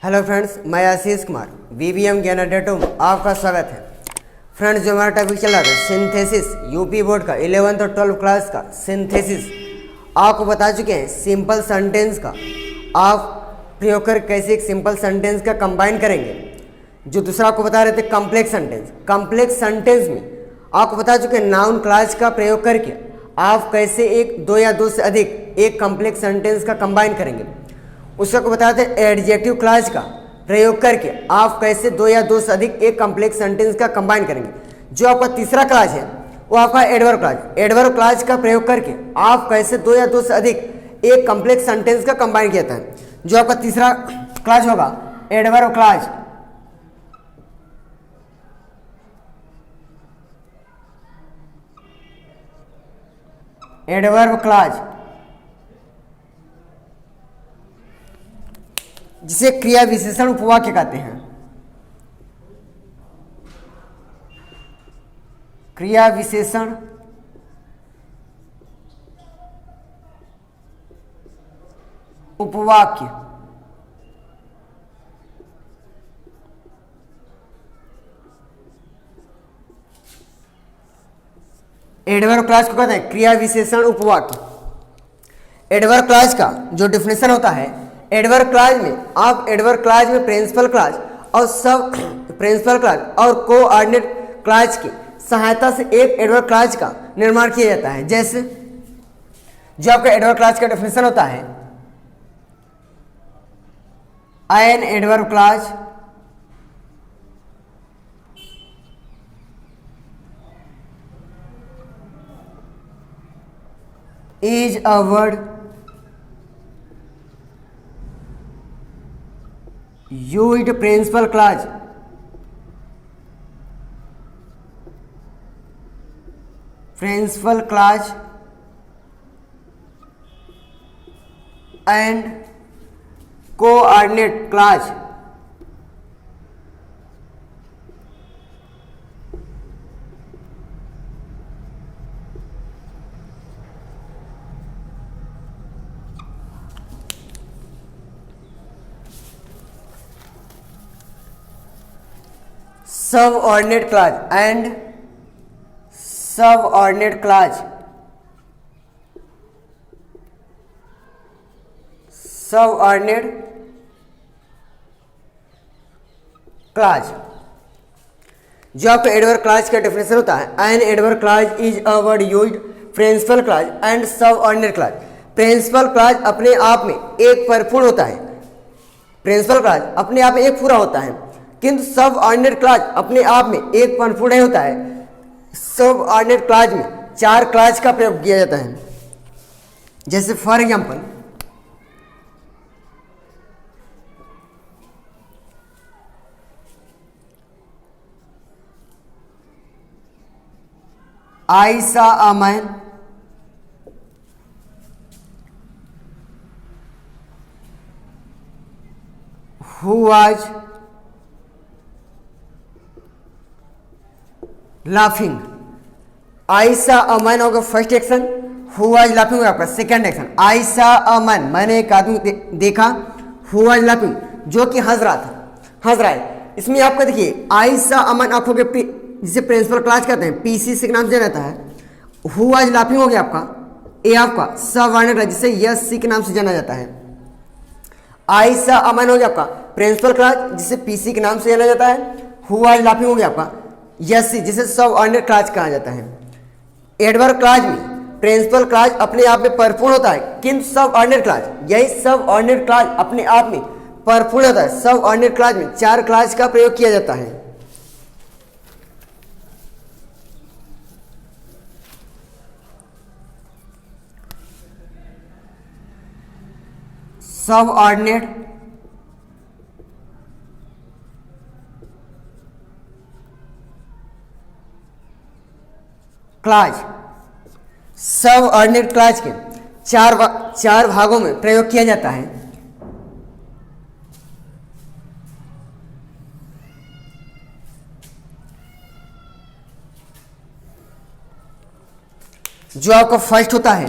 Hello friends, मैं Ashish Kumar VVM ज्ञान अड्डा में आपका स्वागत है। फ्रेंड्स, जो हमारा टॉपिक चल रहा था सिंथेसिस, यूपी बोर्ड का 11th और 12th क्लास का सिंथेसिस, आपको बता चुके हैं सिंपल सेंटेंस का आप प्रयोग कर कैसे एक सिंपल सेंटेंस का कंबाइन करेंगे। जो दूसरा आपको बता रहे थे कम्प्लेक्स सेंटेंस में आपको बता चुके हैं नाउन क्लास का प्रयोग करके आप कैसे एक दो या दो से अधिक एक कम्प्लेक्स सेंटेंस का कंबाइन करेंगे। उसका को बताते हैं एडजेक्टिव क्लास का प्रयोग करके आप कैसे दो या दो से अधिक एक कम्प्लेक्स सेंटेंस का कंबाइन करेंगे। जो आपका तीसरा क्लास है वो आपका एडवर्ब क्लास का प्रयोग करके आप कैसे दो या दो से अधिक एक कम्प्लेक्स सेंटेंस का कंबाइन किया था। जो आपका तीसरा क्लास होगा एडवर्ब क्लास, जिसे क्रिया विशेषण उपवाक्य कहते हैं। क्रिया विशेषण उपवाक्य एडवर्ब क्लास को कहते हैं क्रिया विशेषण उपवाक्य। एडवर्ब क्लास का जो डिफिनेशन होता है, एडवर्ब क्लास में आप एडवर्ब क्लास में प्रिंसिपल क्लास और सब प्रिंसिपल क्लास और कोऑर्डिनेट क्लास की सहायता से एक एडवर्ब क्लास का निर्माण किया जाता है। जैसे जो आपका एडवर्ब क्लास का डेफिनेशन होता है, an adverb class is a word used principal clause and coordinate clause subordinate clause and subordinate clause जो आपका एडवर्ब क्लास का डेफिनेशन होता है, an adverb class is a word used principal class and subordinate class. Principal class अपने आप में एक परिपूर्ण होता है, प्रिंसिपल क्लास अपने आप में एक पूरा होता है, किंतु सबऑर्डिनेट क्लास अपने आप में एक परिपूर्ण नहीं होता है। सबऑर्डिनेट क्लास में चार क्लास का प्रयोग किया जाता है। जैसे for example, I saw a man who was laughing। I saw a man होगा first action, who was laughing होगा आपका second action. I saw a man, मैंने एक आदमी देखा, who was laughing, जो कि हंस रहा है। इसमें आपका देखिए I saw a man आप हो गए जिसे प्रिंसिपल क्लास कहते हैं, पीसी के नाम से जाना जाता है। हु वाज लाफिंग हो गया आपका ए आपका सबऑर्डिनेट जिसे यस सी के नाम से जाना जाता है। आई सा अमन हो गया आपका प्रिंसिपल क्लास जिसे पीसी के नाम से जाना जाता है। हु वाज लाफिंग हो गया आपका यस सी जिसे सबऑर्डिनेट क्लास कहा जाता है। एडवर्ब क्लास में प्रिंसिपल क्लास अपने आप में परिपूर्ण होता है, किंतु सबऑर्डिनेट क्लास, यही सबऑर्डिनेट क्लास अपने आप में परिपूर्ण होता है। सबऑर्डिनेट क्लास में चार क्लास का प्रयोग किया जाता है। सबऑर्डिनेट क्लास, सबऑर्डिनेट क्लास के चार भागों में प्रयोग किया जाता है। जो आपका फर्स्ट होता है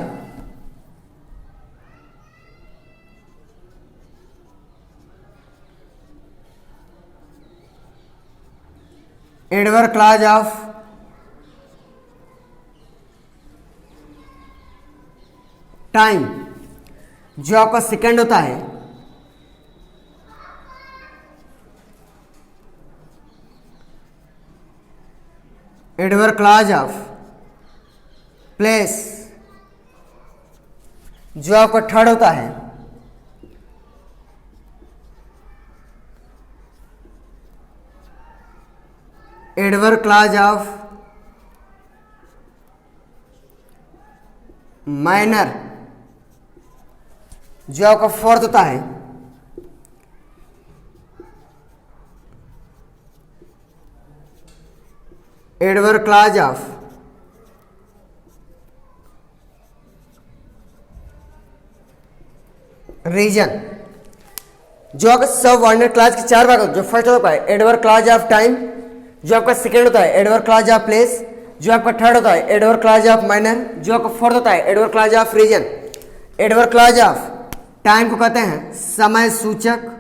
एडवर्ब क्लॉज ऑफ टाइम जो आपका सेकंड होता है, एडवर्ब क्लॉज ऑफ प्लेस जो आपका थर्ड होता है, एडवर्ब क्लॉज ऑफ माइनर जो आपका फोर्थ होता है, एडवर्ब क्लॉज ऑफ रीजन जो आपका सब वर्णन क्लॉज के चार भाग होते हैं। जो फर्स्ट होता है एडवर्ब क्लॉज ऑफ टाइम, जो आपका सेकेंड होता है एडवर्ब क्लॉज ऑफ प्लेस, जो आपका थर्ड होता है एडवर्ब क्लॉज ऑफ माइनर, जो आपका फोर्थ होता है adverb clause of reason. Adverb clause of time को कहते हैं समय सूचक,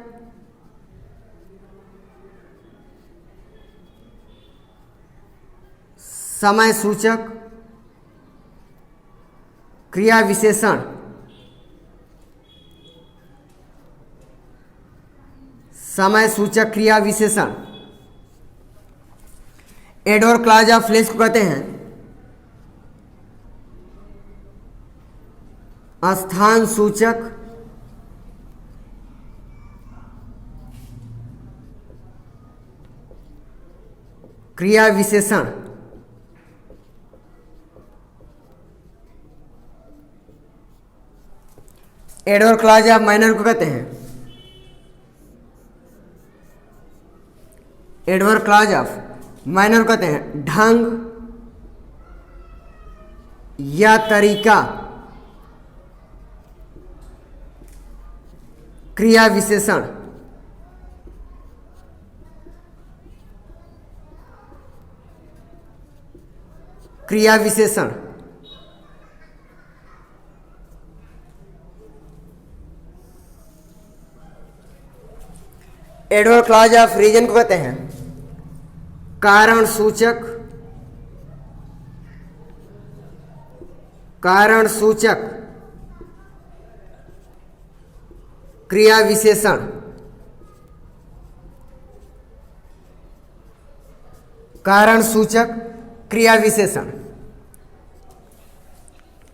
समय सूचक क्रिया विशेषण, समय सूचक क्रिया विशेषण। एडवर्ब क्लॉज ऑफ प्लेस को कहते हैं स्थान सूचक क्रिया विशेषण। एडवर्ब क्लॉज ऑफ माइनर को कहते हैं एडवर्ब क्लॉज ऑफ माइनर कहते हैं ढंग या तरीका क्रिया विशेषण। क्रिया विशेषण एडवर्ब क्लॉज ऑफ रीजन को कहते हैं कारण सूचक, कारण सूचक क्रिया विशेषण। कारण सूचक क्रिया विशेषण।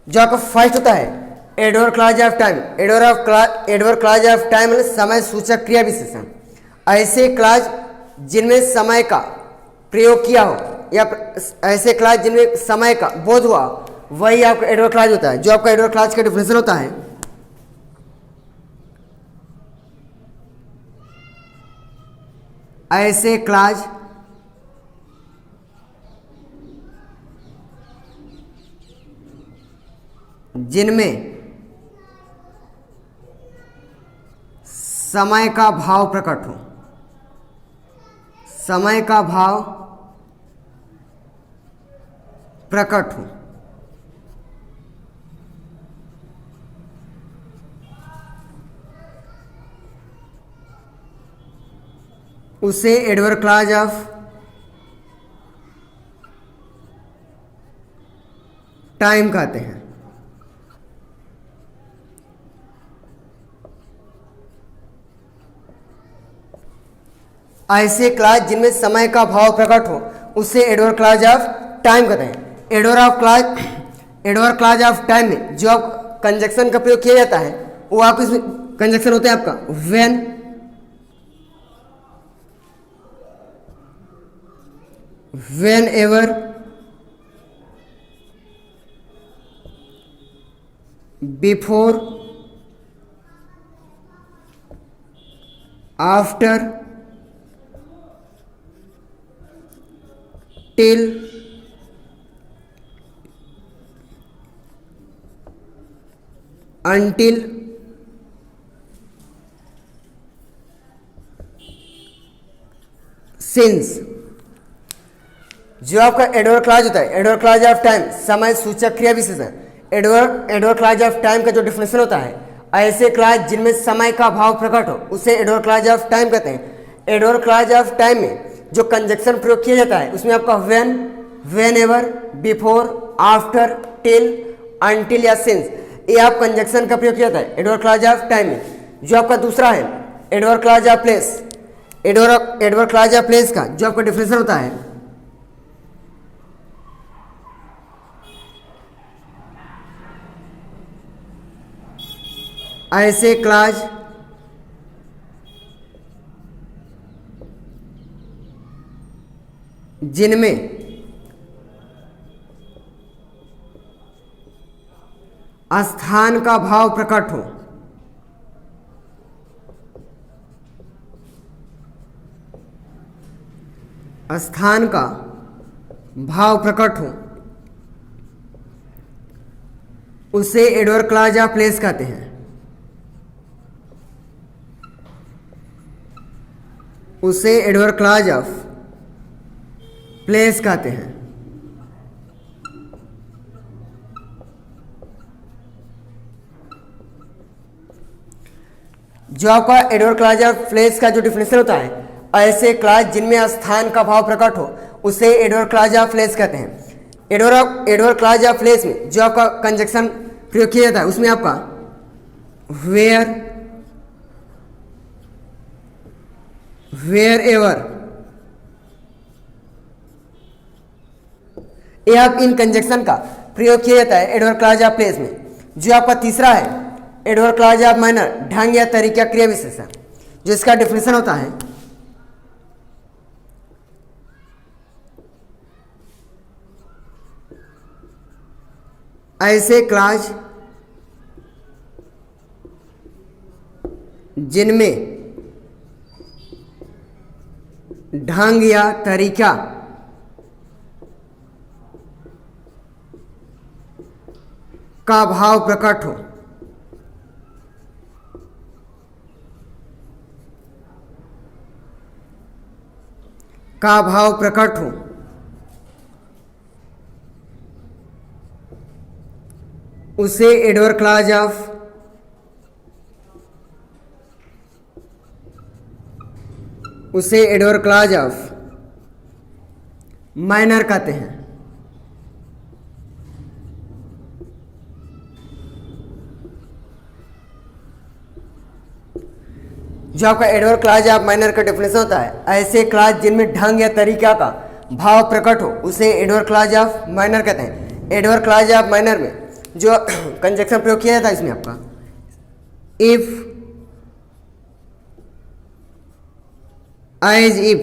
जो आपका फर्स्ट होता है adverb clause of time, adverb clause of time समय सूचक क्रिया विशेषण। ऐसे क्लॉज जिनमें समय का प्रयोग किया हो या ऐसे क्लॉज जिनमें समय का बोध हुआ वही आपका एडवर्ब क्लॉज होता है। जो आपका एडवर्ब क्लॉज का डिफिनेशन होता है ऐसे क्लॉज जिनमें समय का भाव प्रकट हो, समय का भाव प्रकट हो। उसे एडवर्ब क्लॉज ऑफ टाइम कहते हैं। ऐसे क्लॉज जिनमें समय का भाव प्रकट हो उसे एडवर्ब क्लॉज ऑफ टाइम कहते हैं। एडवर्ब क्लॉज ऑफ टाइम में जो आप कंजक्शन का प्रयोग किया जाता है वो आप इसमें कंजक्शन होता है आपका when, whenever, before, after, till, until, since। जो आपका एडवर्ब क्लॉज होता है एडवर्ब क्लॉज ऑफ टाइम समय सूचक क्रिया विशेषण। एडवर्ब क्लॉज ऑफ टाइम का जो डिफिनेशन होता है ऐसे क्लॉज जिनमें समय का भाव प्रकट हो उसे एडवर्ब क्लॉज ऑफ टाइम कहते हैं। एडवर्ब क्लॉज ऑफ टाइम में जो कंजक्शन प्रयोग किया जाता है उसमें आपका when, when ever, before, after, till, until या सिंस, ये आप कंजक्शन का प्रयोग किया जाता है एडवर्ब क्लॉज ऑफ टाइम में। जो आपका दूसरा है adverb clause of place, adverb clause of place का जो आपका डिफिनेशन होता है ऐसे क्लॉज जिनमें स्थान का भाव प्रकट हो, स्थान का भाव प्रकट हो, उसे एडवर्ब क्लॉज ऑफ प्लेस कहते हैं। उसे एडवर्ब क्लॉज ऑफ प्लेस कहते हैं। जो आपका एडवर्ब क्लॉज ऑफ प्लेस का जो डिफिनेशन होता है, ऐसे क्लॉज जिनमें स्थान का भाव प्रकट हो उसे एडवर्ब क्लॉज ऑफ प्लेस कहते हैं। एडवर्ब क्लॉज ऑफ प्लेस में जो आपका कंजक्शन प्रयोग किया जाता है उसमें आपका वेयर, वेयर एवर, ये आप इन कंजक्शन का प्रयोग किया जाता है एडवर्ब क्लॉज ऑफ प्लेस में। जो आपका तीसरा है एडवर्ब क्लॉज ऑफ मैनर, ढंग या तरीका, क्रिया विशेषण, जिसका डिफिनेशन होता है ऐसे क्लॉज जिनमें ढंग या तरीका का भाव प्रकट हो, का भाव प्रकट हो, उसे एडवर्ब क्लॉज ऑफ माइनर कहते हैं। जो आपका एडवर्ब क्लॉज ऑफ माइनर का डेफिनेशन होता है ऐसे क्लॉज जिनमें ढंग या तरीका का भाव प्रकट हो उसे एडवर्ब क्लॉज ऑफ माइनर कहते हैं। एडवर्ब क्लॉज ऑफ माइनर में जो कंजक्शन प्रयोग किया जाता है इसमें आपका if, as if,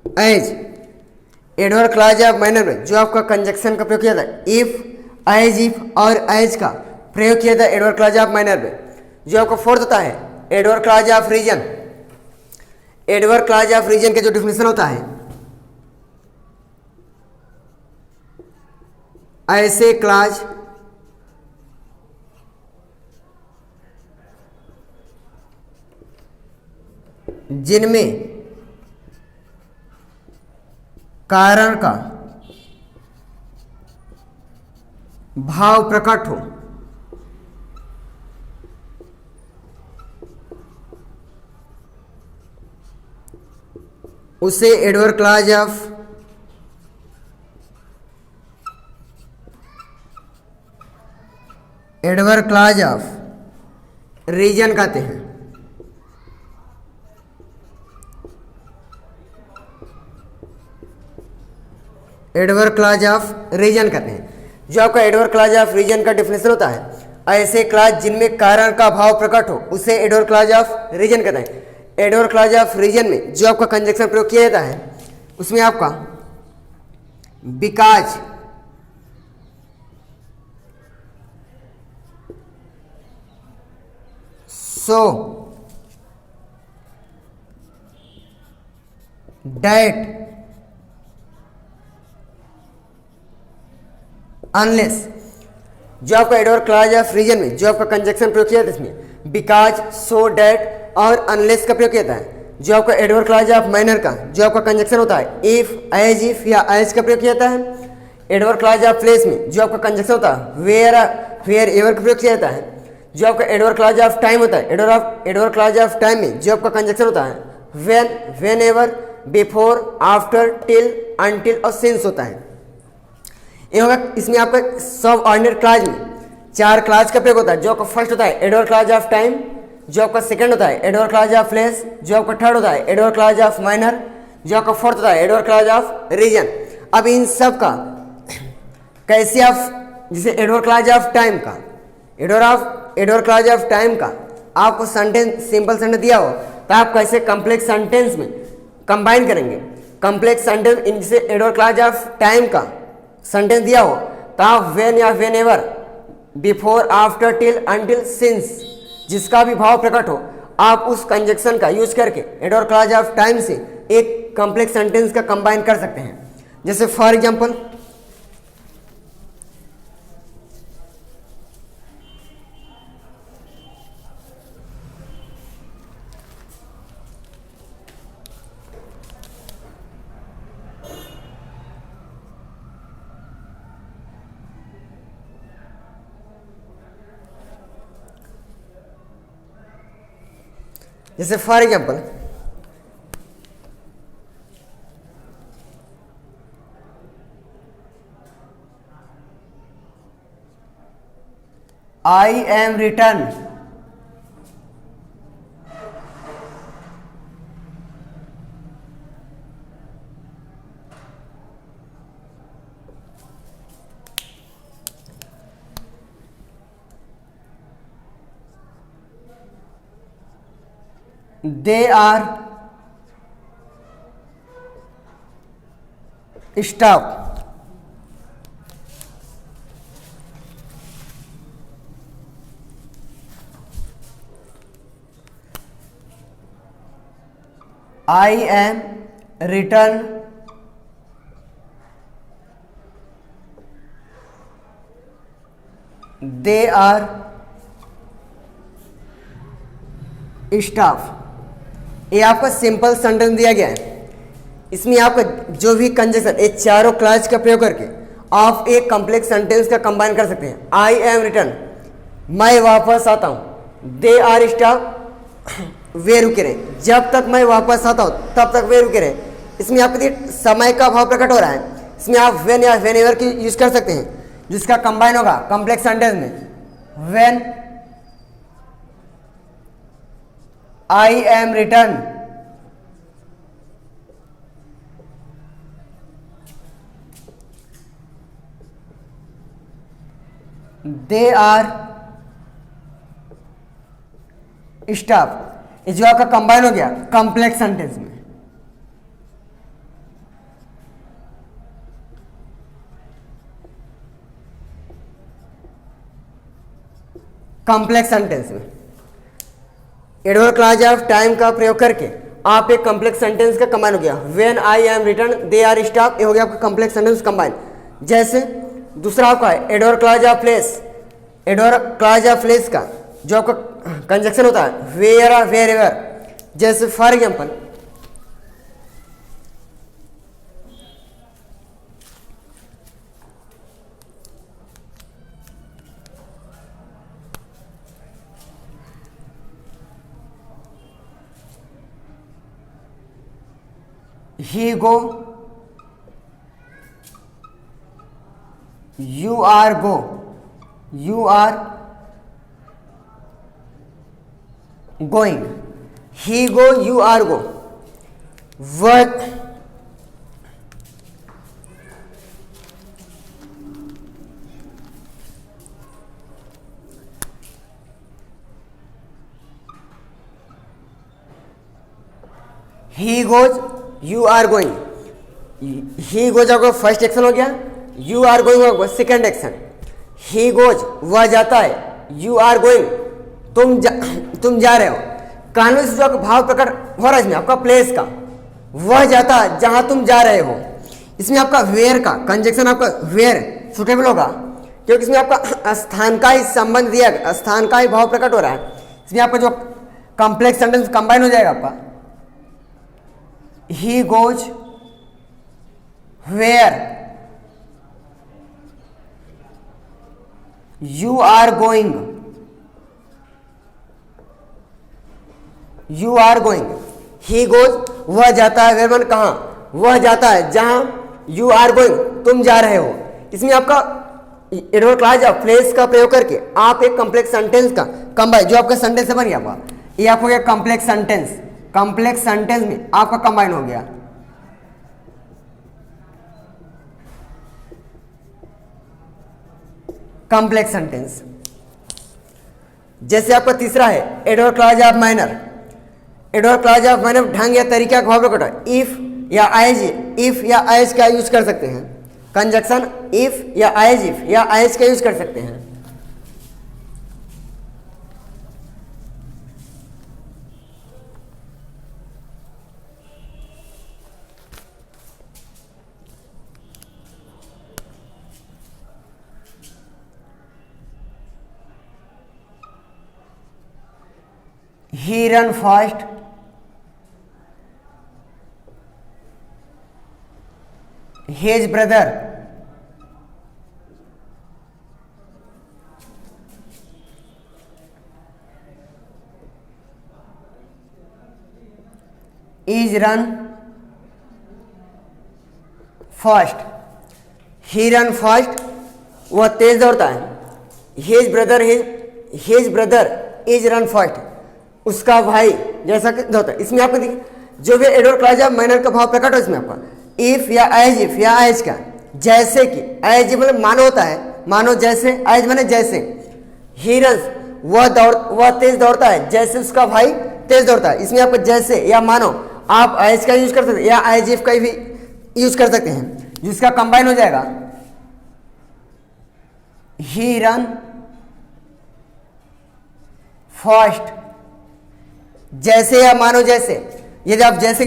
as, adverb clause of manner में जो आपका कंजक्शन का प्रयोग किया जाता है इफ, एज इफ और एज का प्रयोग किया जाता है एडवर्ब क्लॉज ऑफ माइनर में। जो आपका फोर्थ होता है adverb clause of reason. Adverb clause of reason का जो डिफिनेशन होता है ऐसे क्लॉज जिनमें कारण का भाव प्रकट हो, उसे एडवर्ब क्लॉज ऑफ रीजन कहते हैं। एडवर्ब क्लॉज ऑफ रीजन कहते हैं। जो आपका एडवर्ब क्लॉज ऑफ रीजन का डिफिनेशन होता है ऐसे क्लॉज जिनमें कारण का भाव प्रकट हो उसे एडवर्ब क्लॉज ऑफ रीजन कहते हैं। एडवर्ब क्लॉज ऑफ रीजन में जो आपका कंजक्शन प्रयोग किया जाता है उसमें आपका बिकॉज, सो, डैट, अनलेस, जो आपका एडवर्ब क्लॉज ऑफ रीजन में जो आपका कंजक्शन प्रयोग किया था इसमें बिकॉज, सो, डैट और अनलेस का प्रयोग किया था। जो आपका एडवर्ब क्लॉज ऑफ माइनर का जो आपका कंजक्शन होता है इफ, एज इफ या एज का प्रयोग किया जाता है। एडवर्ब क्लॉज ऑफ प्लेस में जो आपका कंजक्शन होता है वेयर, वेयर एवर का प्रयोग किया जाता है। जो आपका एडवर्ब क्लॉज ऑफ टाइम होता है, एडवर्ब क्लॉज ऑफ टाइम में जो आपका कंजक्शन होता है when, when ever, before, after, till, until और सिंस होता है। ये होगा इसमें आपका सब ऑर्डिनरी क्लॉज में 4 क्लॉज का प्रयोग होता है। जो आपका फर्स्ट होता है एडवर्ब क्लॉज ऑफ टाइम, जो आपका सेकंड होता है एडवर्ब क्लॉज ऑफ प्लेस, जो आपका थर्ड होता है एडवर्ब क्लॉज ऑफ माइनर, जो आपका फोर्थ होता है एडवर्ब क्लॉज ऑफ रीजन। अब इन सब का कैसे आप, जैसे एडवर्ब क्लॉज ऑफ टाइम का, एडवर्ब क्लॉज ऑफ टाइम का आपको सेंटेंस, सिंपल सेंटेंस दिया हो तो आप कैसे कॉम्प्लेक्स सेंटेंस में कंबाइन करेंगे। कॉम्प्लेक्स सेंटेंस इन जैसे एडवर्ब क्लॉज ऑफ टाइम का सेंटेंस दिया हो तो आप व्हेन या when ever, before, after, till, until, since जिसका भी भाव प्रकट हो आप उस कंजक्शन का यूज करके एडवर्ब क्लॉज ऑफ टाइम से एक कॉम्प्लेक्स सेंटेंस का कंबाइन कर सकते हैं। जैसे for example I am written, they are stopped. I am written, they are staff। ये आपका सिंपल सेंटेंस दिया गया है। इसमें आपका जो भी कंजक्शन, ये चारों क्लॉज का प्रयोग करके आप एक कॉम्प्लेक्स सेंटेंस का कंबाइन कर सकते हैं। आई एम रिटर्न, मैं वापस आता हूँ। दे आर स्टॉप, वे रुके रहे, जब तक मैं वापस आता हूँ तब तक वे रुके रहे। इसमें आपके समय का भाव प्रकट हो रहा है। इसमें आप व्हेन या व्हेन एवर की यूज कर सकते हैं जिसका कंबाइन होगा कॉम्प्लेक्स सेंटेंस में when I am return, they are stop. ये जो आपका कंबाइन हो गया कॉम्प्लेक्स सेंटेंस में। कॉम्प्लेक्स सेंटेंस में एडवर्ब क्लॉज ऑफ टाइम का प्रयोग करके आप एक कॉम्प्लेक्स सेंटेंस का कंबाइन हो गया। When I am return, they are stop, ये हो गया आपका कॉम्प्लेक्स सेंटेंस कंबाइन। जैसे दूसरा आपका है adverb clause of place. Adverb clause of place का जो आपका कंजक्शन होता है वेयर और वेयर एवर। जैसे for example he go, you are go, you are going, he go, you are go। वह he goes, you are going। he goes आपका first action हो गया, you are going होगा second action. he goes वह जाता है, you are going तुम जा रहे हो। कानून से जो आपका भाव प्रकट हो रहा है इसमें आपका प्लेस का, वह जाता है जहां तुम जा रहे हो। इसमें आपका वेयर का कंजक्शन आपका वेयर सुटेबल होगा क्योंकि इसमें आपका स्थान का ही संबंध दिया गया, स्थान का ही भाव प्रकट हो रहा है। इसमें आपका जो कॉम्प्लेक्स सेंटेंस कंबाइन हो जाएगा आपका he goes where, you are going you are going, he goes वह जाता है, वेयर वन कहाँ, वह जाता है जहां, यू आर गोइंग तुम जा रहे हो। इसमें आपका एडवर्ब क्लॉज ऑफ प्लेस का प्रयोग करके आप एक कॉम्प्लेक्स सेंटेंस का कंबाइन, जो आपका सेंटेंस से बन गया हुआ, ये आपको गया कॉम्प्लेक्स सेंटेंस, कॉम्प्लेक्स सेंटेंस में आपका कंबाइन हो गया। कॉम्प्लेक्स सेंटेंस जैसे आपका तीसरा है adverb clause of minor. Adverb clause of minor ढंग या तरीका का भाव प्रकट है। इफ या आइज, इफ या आइज का यूज कर सकते हैं। कंजक्शन इफ या आइज, इफ या आइज का यूज कर सकते हैं। He run fast. His brother is run fast. He run fast, वह तेज दौड़ता है। His brother is run fast, उसका भाई जैसा कि दौड़ता है। इसमें आपको देखिए जो भी एडवर्ब क्लॉज ऑफ माइनर का भाव प्रकट हो, इसमें आपका इफ या एज, इफ या एज का जैसे कि, एज मतलब मानो होता है, मानो जैसे, एज माने जैसे। ही रन्स वह तेज दौड़ता है जैसे उसका भाई तेज दौड़ता है। इसमें आपको जैसे या मानो आप एज का यूज कर सकते हैं या एज इफ का भी यूज कर सकते हैं, जिसका कंबाइन हो जाएगा ही रन फास्ट। जैसे या मानो जैसे, यदि आप जैसे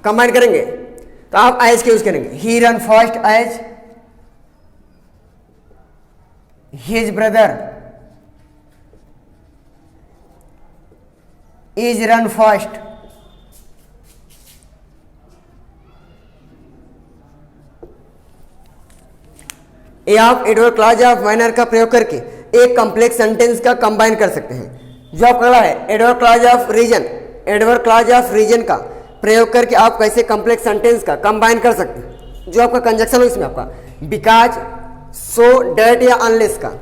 कंबाइन करेंगे तो आप एज के यूज करेंगे। He run fast as his brother is run fast. ये आप एडवर्ब क्लॉज ऑफ माइनर का प्रयोग करके एक कॉम्प्लेक्स सेंटेंस का कंबाइन कर सकते हैं। जो आपका अगला है adverb clause of reason. Adverb clause of reason का प्रयोग करके आप कैसे कॉम्प्लेक्स सेंटेंस का कंबाइन कर सकते हैं। जो आपका कंजक्शन हो इसमें आपका बिकॉज, सो, डेट या अनलेस का।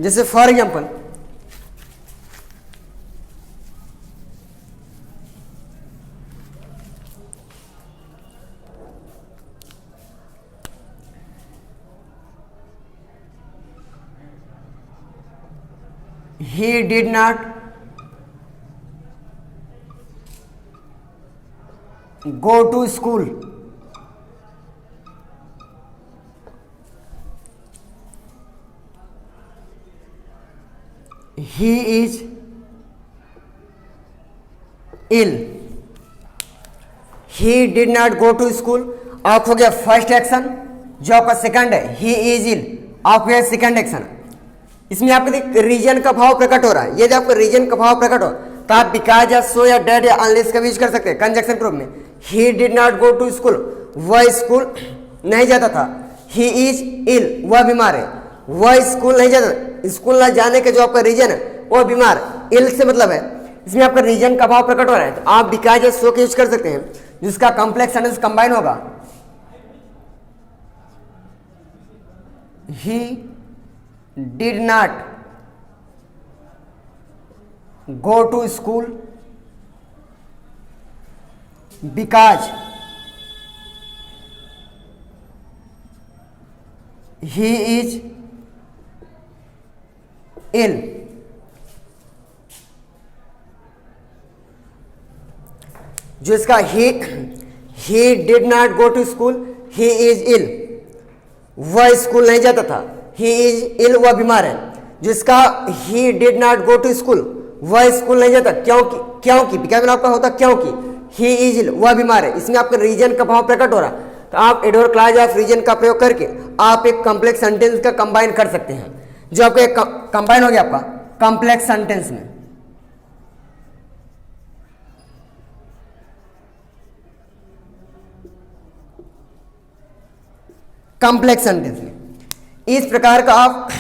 जैसे for example he did not go to school. He is ill. He did not go to school, आप हो गया फर्स्ट एक्शन। जो आपका सेकंड है he is ill, आप हो गया सेकंड एक्शन। इसमें आपको रीजन का भाव प्रकट हो रहा है। यदि आपको रीजन का भाव प्रकट हो तो आप बिकॉज या सो या डेट या अनलेस का भी यूज कर सकते हैं कंजक्शन प्रूफ में। He did not go to school, वह स्कूल नहीं जाता था। ही इज इल, वह बीमार है। वह स्कूल नहीं जाता, स्कूल ना जाने का जो आपका रीजन है वह बीमार, इल से मतलब है। इसमें आपका रीजन का भाव प्रकट हो रहा है तो आप बिकॉज या सो का यूज कर सकते हैं, जिसका कॉम्प्लेक्स सेंटेंस कंबाइन होगा ही did not go to school because he is ill. जो इसका he did not go to school, he is ill, वह स्कूल नहीं जाता था। ही इज इल, वह बीमार है। जिसका he did not go to school, वह स्कूल नहीं जाता क्योंकि बिकॉज आपका होता क्योंकि ही इज इल, वह बीमार है। इसमें आपका रीजन का भाव प्रकट हो रहा है तो आप एडवर्ब क्लॉज ऑफ रीजन का प्रयोग करके आप एक कॉम्प्लेक्स सेंटेंस का कंबाइन कर सकते हैं। जो आपका एक कंबाइन हो गया आपका कॉम्प्लेक्स सेंटेंस में। कॉम्प्लेक्स सेंटेंस में इस प्रकार का आप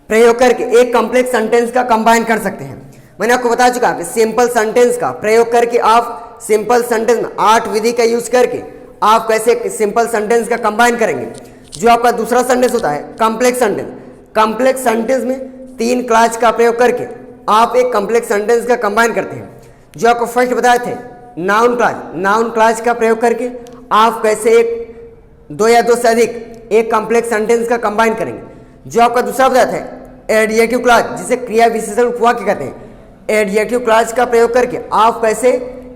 प्रयोग करके एक कॉम्प्लेक्स सेंटेंस का कंबाइन कर सकते हैं। मैंने आपको बता चुका कि सिंपल सेंटेंस का प्रयोग करके आप सिंपल सेंटेंस में 8 विधि का यूज करके आप कैसे सिंपल सेंटेंस का कंबाइन करेंगे। जो आपका दूसरा सेंटेंस होता है कॉम्प्लेक्स सेंटेंस, कॉम्प्लेक्स सेंटेंस में 3 क्लास का प्रयोग करके आप एक कॉम्प्लेक्स सेंटेंस का कंबाइन करते हैं। जो आपको फर्स्ट बताए थे नाउन क्लास, नाउन क्लास का प्रयोग करके आप कैसे एक 2 या 2 से अधिक एक कॉम्प्लेक्स सेंटेंस का कंबाइन करेंगे। जो आपका दूसरा बताया था एडजेक्टिव क्लास, जिसे क्रिया विशेषण उपवाक्य कहते हैं, एडजेक्टिव क्लास का प्रयोग करके आप कैसे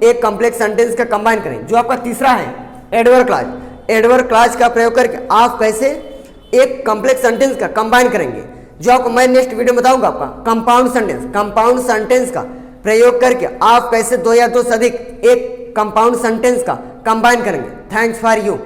एक कॉम्प्लेक्स सेंटेंस का कंबाइन करें। जो आपका तीसरा है एडवर्ब क्लास, एडवर्ब क्लास का प्रयोग करके आप कैसे एक कॉम्प्लेक्स सेंटेंस का कंबाइन करेंगे। जो आपको मैं नेक्स्ट वीडियो में बताऊंगा आपका कंपाउंड सेंटेंस, कंपाउंड सेंटेंस का प्रयोग करके आप कैसे 2 या 2 से अधिक एक कंपाउंड सेंटेंस का कंबाइन करेंगे। Thanks for you.